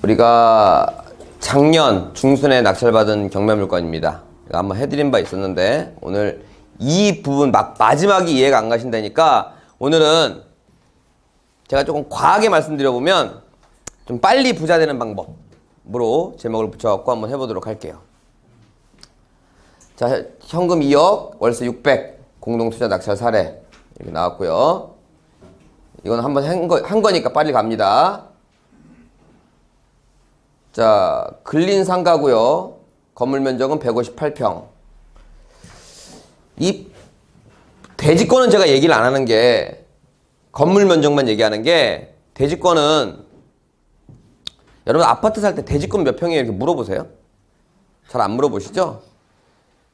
우리가 작년 중순에 낙찰받은 경매물건입니다. 한번 해드린 바 있었는데 오늘 이 부분 마지막이 이해가 안 가신다니까 오늘은 제가 조금 과하게 말씀드려보면 좀 빨리 부자 되는 방법으로 제목을 붙여갖고 한번 해보도록 할게요. 자, 현금 2억, 월세 600, 공동투자 낙찰 사례 이렇게 나왔고요. 이건 한번 한 거니까 빨리 갑니다. 자, 근린 상가고요. 건물 면적은 158평. 이 대지권은 제가 얘기를 안 하는 게 건물 면적만 얘기하는 게 대지권은 여러분 아파트 살 때 대지권 몇 평이에요? 이렇게 물어보세요. 잘 안 물어보시죠?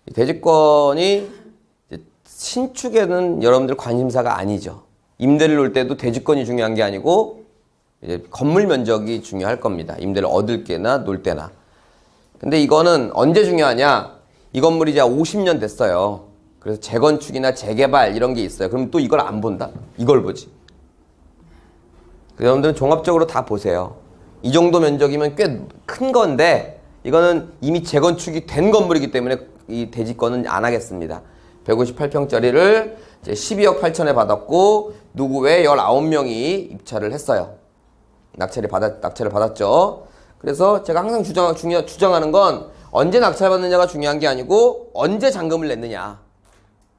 이 대지권이 신축에는 여러분들 관심사가 아니죠. 임대를 놓을 때도 대지권이 중요한 게 아니고 이제 건물 면적이 중요할 겁니다. 임대를 얻을 때나 놓을 때나. 근데 이거는 언제 중요하냐? 이 건물이 이제 50년 됐어요. 그래서 재건축이나 재개발 이런 게 있어요. 그럼 또 이걸 안 본다? 이걸 보지. 여러분들은 종합적으로 다 보세요. 이 정도 면적이면 꽤 큰 건데 이거는 이미 재건축이 된 건물이기 때문에 이 대지권은 안 하겠습니다. 158평짜리를 이제 12억 8천에 받았고 누구 외 19명이 입찰을 했어요. 낙찰을 받았죠. 그래서 제가 항상 주장하는 건 언제 낙찰받느냐가 중요한 게 아니고 언제 잔금을 냈느냐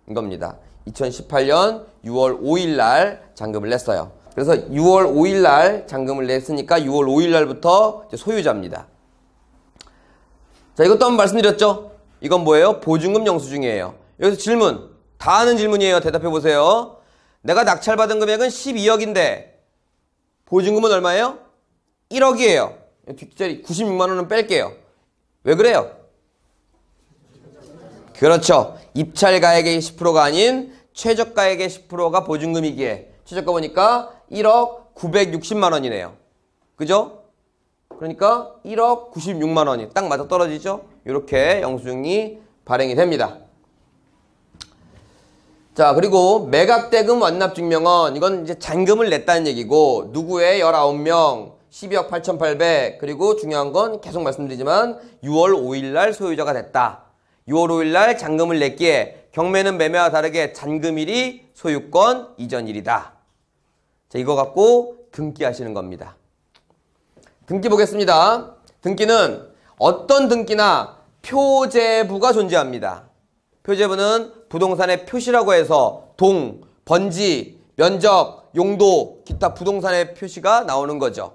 이겁니다. 2018년 6월 5일 날 잔금을 냈어요. 그래서 6월 5일 날 잔금을 냈으니까 6월 5일 날부터 이제 소유자입니다. 자, 이것도 한번 말씀드렸죠. 이건 뭐예요? 보증금 영수증이에요. 여기서 질문, 다 아는 질문이에요. 대답해 보세요. 내가 낙찰받은 금액은 12억인데 보증금은 얼마예요? 1억이에요. 뒷자리 96만 원은 뺄게요. 왜 그래요? 그렇죠. 입찰가액의 10%가 아닌 최저가액의 10%가 보증금이기에 최저가 보니까 1억 960만 원이네요. 그죠? 그러니까 1억 96만 원이 딱 맞아 떨어지죠? 이렇게 영수증이 발행이 됩니다. 자, 그리고 매각대금 완납증명은 이건 이제 잔금을 냈다는 얘기고 누구의 19명 12억 8,800 그리고 중요한 건 계속 말씀드리지만 6월 5일 날 소유자가 됐다. 6월 5일 날 잔금을 냈기에 경매는 매매와 다르게 잔금일이 소유권 이전일이다. 자, 이거 갖고 등기하시는 겁니다. 등기 보겠습니다. 등기는 어떤 등기나 표제부가 존재합니다. 표제부는 부동산의 표시라고 해서 동, 번지, 면적, 용도, 기타 부동산의 표시가 나오는 거죠.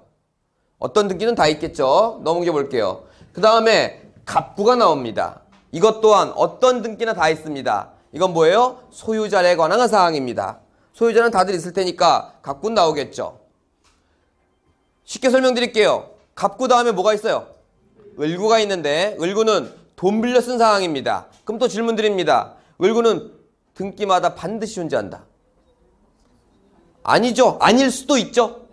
어떤 등기는 다 있겠죠. 넘겨 볼게요. 그 다음에 갑구가 나옵니다. 이것 또한 어떤 등기나 다 있습니다. 이건 뭐예요? 소유자에 관한 사항입니다. 소유자는 다들 있을 테니까 갑구는 나오겠죠. 쉽게 설명드릴게요. 갑구 다음에 뭐가 있어요? 을구가 있는데 을구는 돈 빌려 쓴 사항입니다. 그럼 또 질문 드립니다. 을구는 등기마다 반드시 존재한다. 아니죠. 아닐 수도 있죠.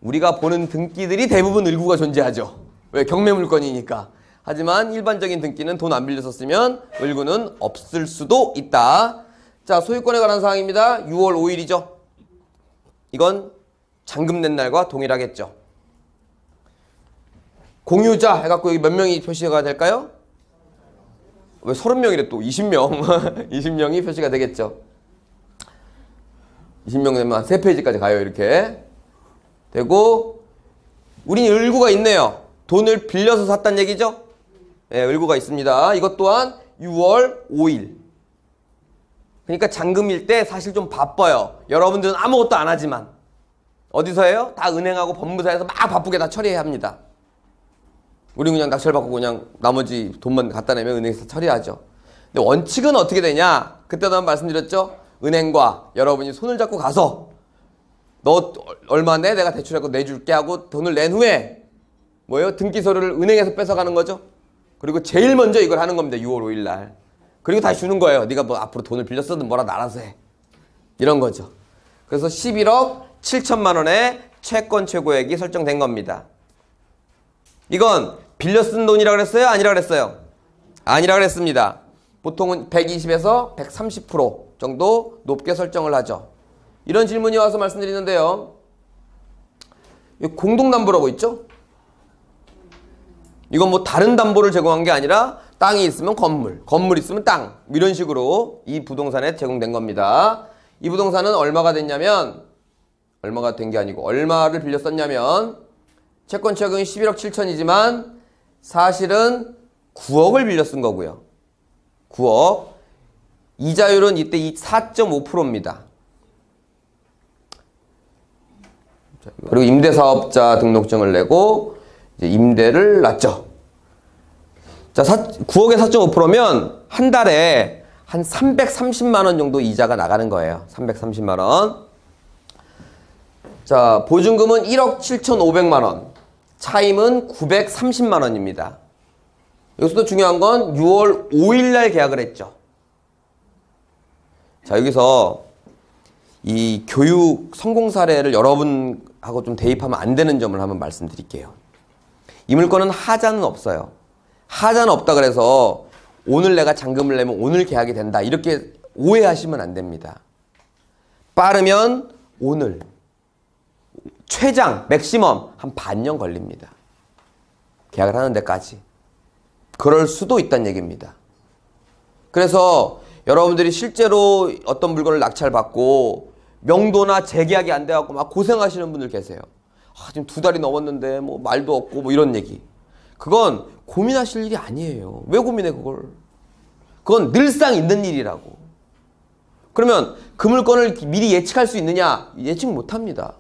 우리가 보는 등기들이 대부분 을구가 존재하죠. 왜? 경매물건이니까. 하지만 일반적인 등기는 돈 안 빌려 썼으면 을구는 없을 수도 있다. 자, 소유권에 관한 사항입니다. 6월 5일이죠. 이건 잔금 낸 날과 동일하겠죠. 공유자 해갖고 여기 몇 명이 표시가 될까요? 왜 30명이래 또 20명 20명이 표시가 되겠죠. 20명 되면 한 3페이지까지 가요. 이렇게 되고 우린 을구가 있네요. 돈을 빌려서 샀단 얘기죠. 네, 을구가 있습니다. 이것 또한 6월 5일 그러니까 잔금일 때 사실 좀 바빠요. 여러분들은 아무것도 안 하지만 어디서 해요? 다 은행하고 법무사에서 막 바쁘게 다 처리해야 합니다. 우리 그냥 낙찰받고 그냥 나머지 돈만 갖다 내면 은행에서 처리하죠. 근데 원칙은 어떻게 되냐? 그때도 한번 말씀드렸죠? 은행과 여러분이 손을 잡고 가서 너 얼마 내? 내가 대출하고 내줄게 하고 돈을 낸 후에 뭐예요? 등기서류를 은행에서 뺏어가는 거죠. 그리고 제일 먼저 이걸 하는 겁니다. 6월 5일 날. 그리고 다시 주는 거예요. 네가 뭐 앞으로 돈을 빌렸어든 뭐라도 알아서 해. 이런 거죠. 그래서 11억 7천만 원의 채권 최고액이 설정된 겁니다. 이건 빌려 쓴 돈이라고 그랬어요? 아니라고 그랬어요? 아니라고 그랬습니다. 보통은 120에서 130% 정도 높게 설정을 하죠. 이런 질문이 와서 말씀드리는데요. 공동담보라고 있죠? 이건 뭐 다른 담보를 제공한 게 아니라 땅이 있으면 건물, 건물 있으면 땅 이런 식으로 이 부동산에 제공된 겁니다. 이 부동산은 얼마가 됐냐면 얼마가 된 게 아니고 얼마를 빌려 썼냐면 채권 취하금이 11억 7천이지만 사실은 9억을 빌려 쓴 거고요. 9억. 이자율은 이때 4.5%입니다. 그리고 임대사업자 등록증을 내고 이제 임대를 놨죠. 자, 9억에 4.5%면 한 달에 한 330만 원 정도 이자가 나가는 거예요. 330만 원. 자, 보증금은 1억 7,500만 원. 차임은 930만 원입니다. 여기서도 중요한 건 6월 5일 날 계약을 했죠. 자, 여기서 이 교육 성공 사례를 여러분하고 좀 대입하면 안 되는 점을 한번 말씀드릴게요. 이 물건은 하자는 없어요. 하자는 없다 그래서 오늘 내가 잔금을 내면 오늘 계약이 된다 이렇게 오해하시면 안 됩니다. 빠르면 오늘, 최장, 맥시멈 한 반년 걸립니다. 계약을 하는 데까지. 그럴 수도 있다는 얘기입니다. 그래서 여러분들이 실제로 어떤 물건을 낙찰받고 명도나 재계약이 안 돼갖고 막 고생하시는 분들 계세요. 아, 지금 2달이 넘었는데 뭐 말도 없고 뭐 이런 얘기. 그건 고민하실 일이 아니에요. 왜 고민해 그걸? 그건 늘상 있는 일이라고. 그러면 그 물건을 미리 예측할 수 있느냐? 예측 못합니다.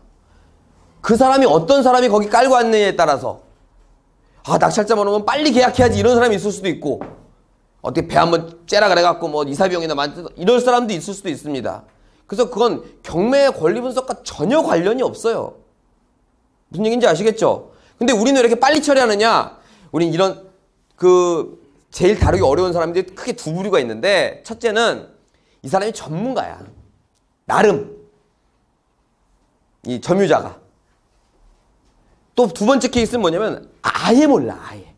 그 사람이 어떤 사람이 거기 깔고 왔느냐에 따라서 아, 낙찰자만 오면 빨리 계약해야지 이런 사람이 있을 수도 있고 어떻게 배 한번 째라 그래갖고 뭐 이사비용이나 이럴 사람도 있을 수도 있습니다. 그래서 그건 경매의 권리 분석과 전혀 관련이 없어요. 무슨 얘기인지 아시겠죠? 근데 우리는 왜 이렇게 빨리 처리하느냐? 우린 이런 제일 다루기 어려운 사람들이 크게 두 부류가 있는데 첫째는 이 사람이 전문가야. 나름 이 점유자가. 또 두 번째 케이스는 뭐냐면 아예 몰라. 아예.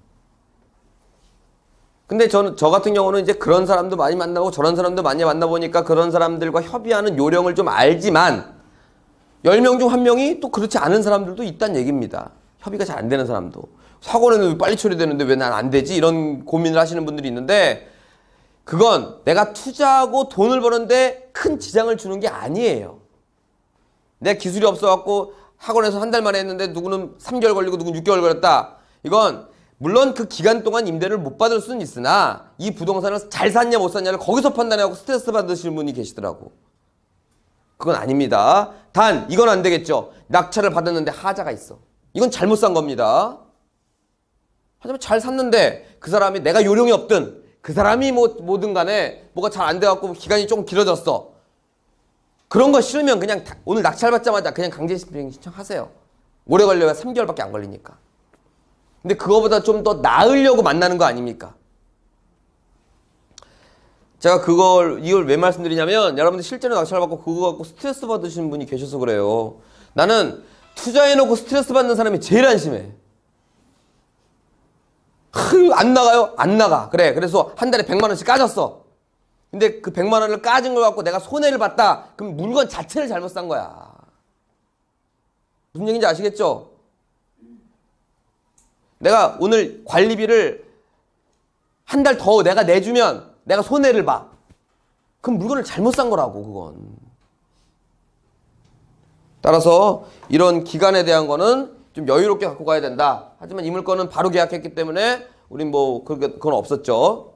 근데 저 같은 경우는 이제 그런 사람도 많이 만나고 저런 사람도 많이 만나보니까 그런 사람들과 협의하는 요령을 좀 알지만 10명 중 1명이 또 그렇지 않은 사람들도 있다는 얘기입니다. 협의가 잘 안 되는 사람도. 사고 내는 빨리 처리되는데 왜 난 안 되지? 이런 고민을 하시는 분들이 있는데 그건 내가 투자하고 돈을 버는데 큰 지장을 주는 게 아니에요. 내 기술이 없어갖고 학원에서 한 달 만에 했는데 누구는 3개월 걸리고 누구는 6개월 걸렸다. 이건 물론 그 기간 동안 임대를 못 받을 수는 있으나 이 부동산을 잘 샀냐 못 샀냐를 거기서 판단하고 스트레스 받으시는 분이 계시더라고. 그건 아닙니다. 단 이건 안 되겠죠. 낙찰을 받았는데 하자가 있어. 이건 잘못 산 겁니다. 하지만 잘 샀는데 그 사람이 내가 요령이 없든 그 사람이 뭐든 간에 뭐가 잘 안 돼갖고 기간이 조금 길어졌어. 그런 거 싫으면 그냥 오늘 낙찰 받자마자 그냥 강제집행 신청하세요. 오래 걸려야 3개월밖에 안 걸리니까. 근데 그거보다 좀 더 나으려고 만나는 거 아닙니까? 제가 이걸 왜 말씀드리냐면 여러분들 실제로 낙찰 받고 그거 갖고 스트레스 받으시는 분이 계셔서 그래요. 나는 투자해놓고 스트레스 받는 사람이 제일 안심해. 안 나가요? 안 나가. 그래. 그래서 한 달에 100만 원씩 까졌어. 근데 그 100만 원을 까진 걸 갖고 내가 손해를 봤다. 그럼 물건 자체를 잘못 산 거야. 무슨 얘기인지 아시겠죠? 내가 오늘 관리비를 한 달 더 내가 내주면 내가 손해를 봐. 그럼 물건을 잘못 산 거라고 그건. 따라서 이런 기간에 대한 거는 좀 여유롭게 갖고 가야 된다. 하지만 이 물건은 바로 계약했기 때문에 우린 뭐 그건 없었죠.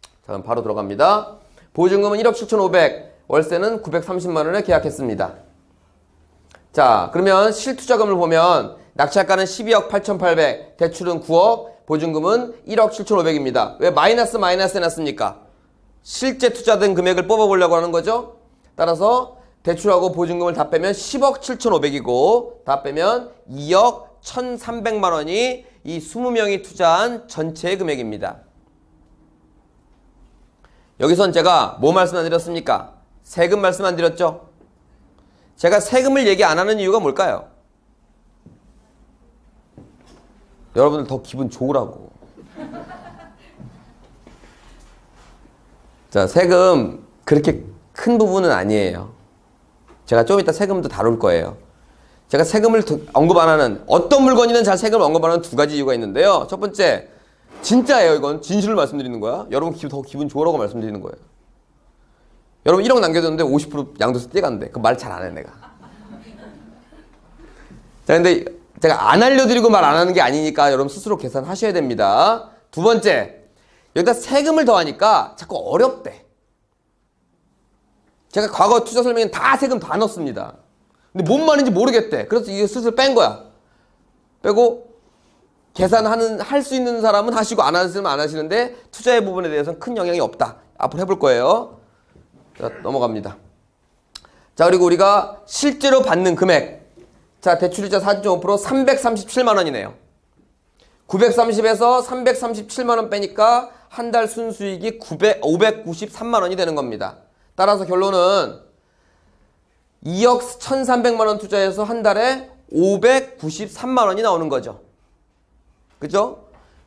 자, 그럼 바로 들어갑니다. 보증금은 1억 7,500, 월세는 930만 원에 계약했습니다. 자, 그러면 실투자금을 보면 낙찰가는 12억 8,800, 대출은 9억, 보증금은 1억 7,500입니다. 왜 마이너스 해놨습니까? 실제 투자된 금액을 뽑아보려고 하는 거죠. 따라서 대출하고 보증금을 다 빼면 10억 7,500이고 다 빼면 2억 1,300만 원이 이 20명이 투자한 전체 금액입니다. 여기선 제가 뭐 말씀 안 드렸습니까? 세금 말씀 안 드렸죠? 제가 세금을 얘기 안 하는 이유가 뭘까요? 여러분들 더 기분 좋으라고. 자, 세금 그렇게 큰 부분은 아니에요. 제가 좀 이따 세금도 다룰 거예요. 제가 세금을 언급 안 하는, 어떤 물건이든 잘 세금을 언급 안 하는 두 가지 이유가 있는데요. 첫 번째, 진짜예요. 이건 진실을 말씀드리는 거야. 여러분 더 기분 좋으라고 말씀드리는 거예요. 여러분 1억 남겨줬는데 50% 양도세 떼간대. 그 말 잘 안 해, 내가. 자, 근데 제가 안 알려드리고 말 안 하는 게 아니니까 여러분 스스로 계산하셔야 됩니다. 두 번째, 여기다 세금을 더하니까 자꾸 어렵대. 제가 과거 투자 설명에는 다 세금 다 넣었습니다. 근데 뭔 말인지 모르겠대. 그래서 이게 스스로 뺀 거야. 빼고 할 수 있는 사람은 하시고 안 하시면 안 하시는데 투자의 부분에 대해서는 큰 영향이 없다. 앞으로 해볼 거예요. 자, 넘어갑니다. 자, 그리고 우리가 실제로 받는 금액. 자, 대출이자 4.5% 337만 원이네요. 930에서 337만 원 빼니까 한 달 순수익이 593만 원이 되는 겁니다. 따라서 결론은 2억 1,300만 원 투자해서 한 달에 593만 원이 나오는 거죠. 그죠?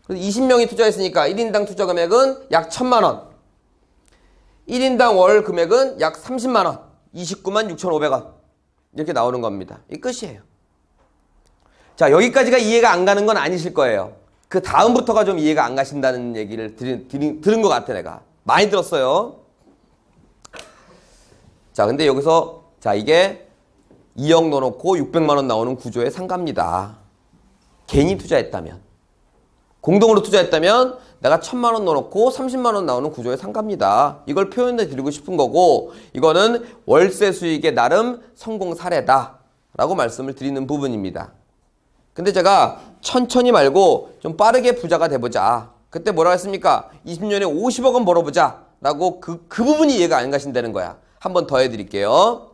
그래서 20명이 투자했으니까 1인당 투자 금액은 약 1,000만 원. 1인당 월 금액은 약 30만 원. 29만 6,500원. 이렇게 나오는 겁니다. 이 끝이에요. 자, 여기까지가 이해가 안 가는 건 아니실 거예요. 그 다음부터가 좀 이해가 안 가신다는 얘기를 들은 것 같아, 내가. 많이 들었어요. 자, 근데 여기서, 자, 이게 2억 넣어놓고 600만 원 나오는 구조의 상가입니다. 개인이 투자했다면. 공동으로 투자했다면 내가 1,000만 원 넣어놓고 30만 원 나오는 구조의 상가입니다. 이걸 표현해 드리고 싶은 거고, 이거는 월세 수익의 나름 성공 사례다 라고 말씀을 드리는 부분입니다. 근데 제가 천천히 말고 좀 빠르게 부자가 돼보자. 그때 뭐라 했습니까? 20년에 50억 원 벌어보자 라고 그 부분이 이해가 안 가신다는 거야. 한 번 더 해드릴게요.